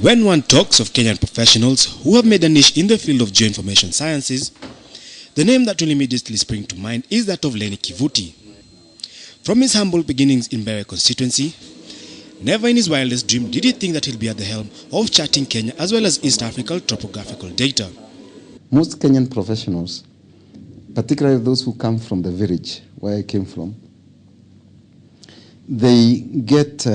When one talks of Kenyan professionals who have made a niche in the field of geoinformation sciences, the name that will immediately spring to mind is that of Lenny Kivuti. From his humble beginnings in Mbeere constituency, never in his wildest dream did he think that he'll be at the helm of charting Kenya as well as East African topographical data. Most Kenyan professionals, particularly those who come from the village where I came from, they get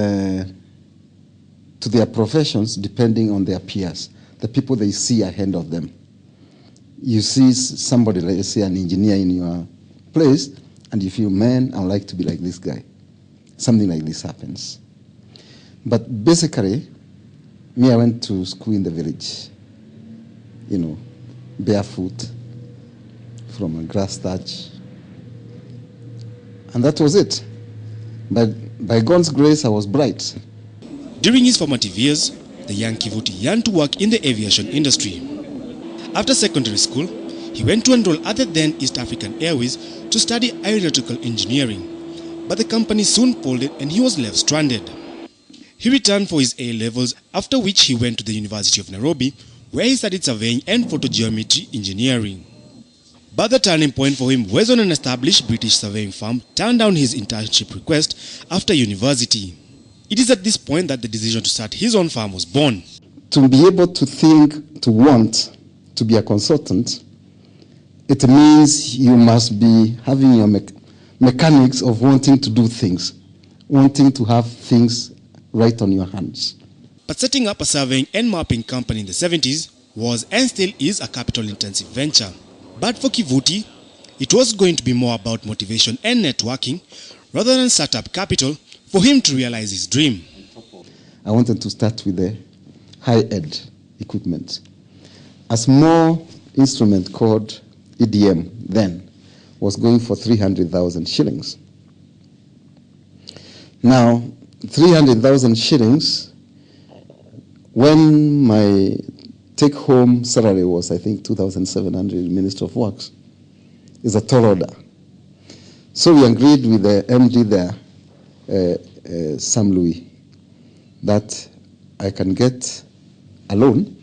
to their professions depending on their peers, the people they see ahead of them. You see somebody, let's say an engineer in your place, and you feel, man, I would like to be like this guy. Something like this happens. But basically, me, I went to school in the village, barefoot, from a grass thatch. And that was it. But by God's grace, I was bright. During his formative years, the young Kivuti yearned to work in the aviation industry. After secondary school, he went to enroll at the then East African Airways to study aeronautical engineering, but the company soon folded and he was left stranded. He returned for his A-levels, after which he went to the University of Nairobi, where he studied surveying and photogeometry engineering. But the turning point for him was when an established British surveying firm turned down his internship request after university. It is at this point that the decision to start his own firm was born. To be able to think, to want to be a consultant, it means you must be having your mechanics of wanting to do things, wanting to have things right on your hands. But setting up a surveying and mapping company in the 70s was and still is a capital-intensive venture. But for Kivuti, it was going to be more about motivation and networking rather than startup capital for him to realize his dream. I wanted to start with the high-end equipment. A small instrument called EDM then was going for 300,000 shillings. Now, 300,000 shillings, when my take-home salary was, I think, 2,700 Minister of Works, is a tall order. So we agreed with the MD there, Sam Louis, that I can get a loan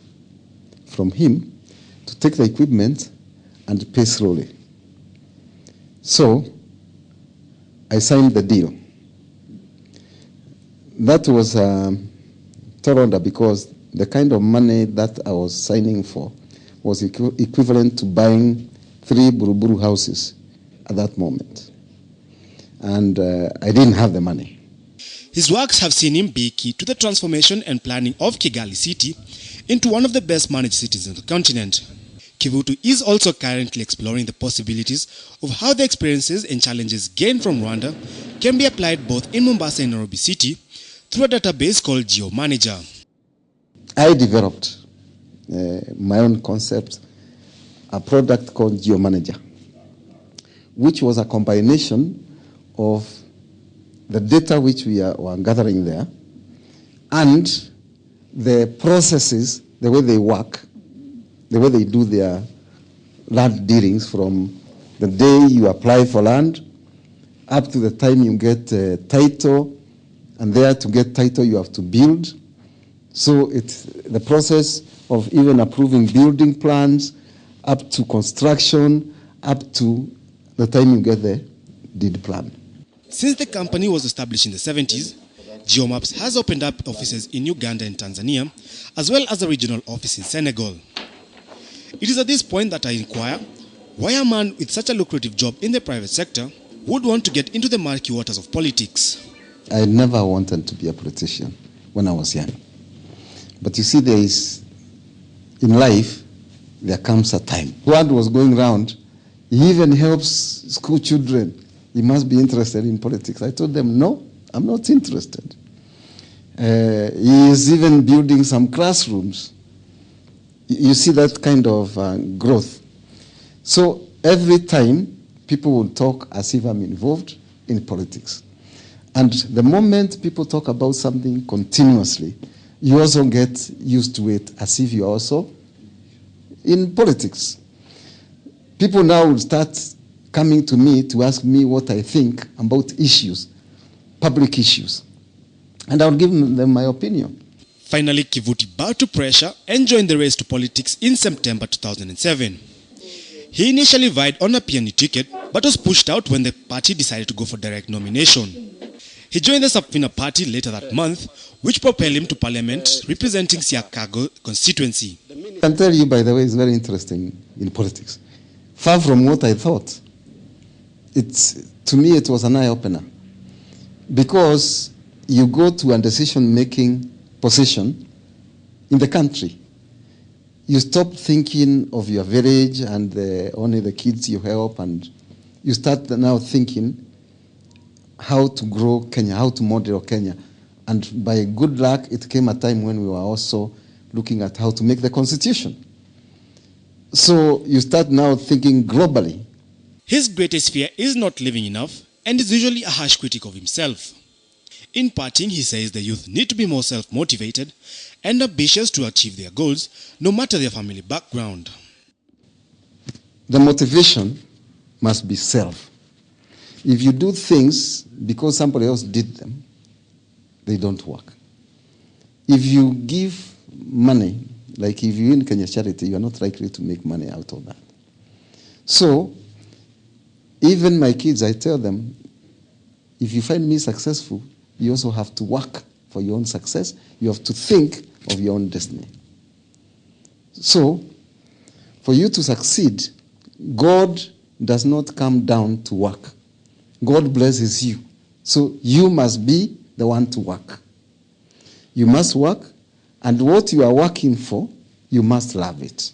from him to take the equipment and pay slowly. So I signed the deal. That was tall order because the kind of money that I was signing for was equivalent to buying 3 Buruburu houses at that moment. And I didn't have the money. His works have seen him be key to the transformation and planning of Kigali City into one of the best managed cities in the continent. Kivuti is also currently exploring the possibilities of how the experiences and challenges gained from Rwanda can be applied both in Mombasa and Nairobi City through a database called GeoManager. I developed my own concept, a product called GeoManager, which was a combination of the data which we were gathering there and the processes, the way they work, the way they do their land dealings from the day you apply for land up to the time you get title, and there to get title you have to build. So it's the process of even approving building plans up to construction, up to the time you get the deed plan. Since the company was established in the 70s, GeoMaps has opened up offices in Uganda and Tanzania, as well as a regional office in Senegal. It is at this point that I inquire why a man with such a lucrative job in the private sector would want to get into the murky waters of politics. I never wanted to be a politician when I was young. But you see, there is, in life, there comes a time. Word was going around, he even helps school children. He must be interested in politics. I told them, no, I'm not interested. He is even building some classrooms. You see that kind of growth. So every time, people will talk as if I'm involved in politics. And the moment people talk about something continuously, you also get used to it as if you're also in politics. People now will start coming to me to ask me what I think about issues, public issues. And I'll give them my opinion. Finally, Kivuti bowed to pressure and joined the race to politics in September 2007. He initially vied on a PNU ticket, but was pushed out when the party decided to go for direct nomination. He joined the Sapfina party later that month, which propelled him to parliament representing Siakago constituency. I can tell you, by the way, it's very interesting in politics. Far from what I thought, to me it was an eye-opener. Because you go to a decision-making position in the country. You stop thinking of your village and only the kids you help, and you start now thinking how to grow Kenya, how to model Kenya. And by good luck, it came a time when we were also looking at how to make the constitution. So you start now thinking globally. His greatest fear is not living enough, and is usually a harsh critic of himself. In parting, he says the youth need to be more self-motivated and ambitious to achieve their goals, no matter their family background. The motivation must be self. If you do things because somebody else did them, they don't work. If you give money, like if you in Kenya Charity, you are not likely to make money out of that. So, even my kids, I tell them, if you find me successful, you also have to work for your own success. You have to think of your own destiny. So, for you to succeed, God does not come down to work. God blesses you. So you must be the one to work. You must work, and what you are working for, you must love it.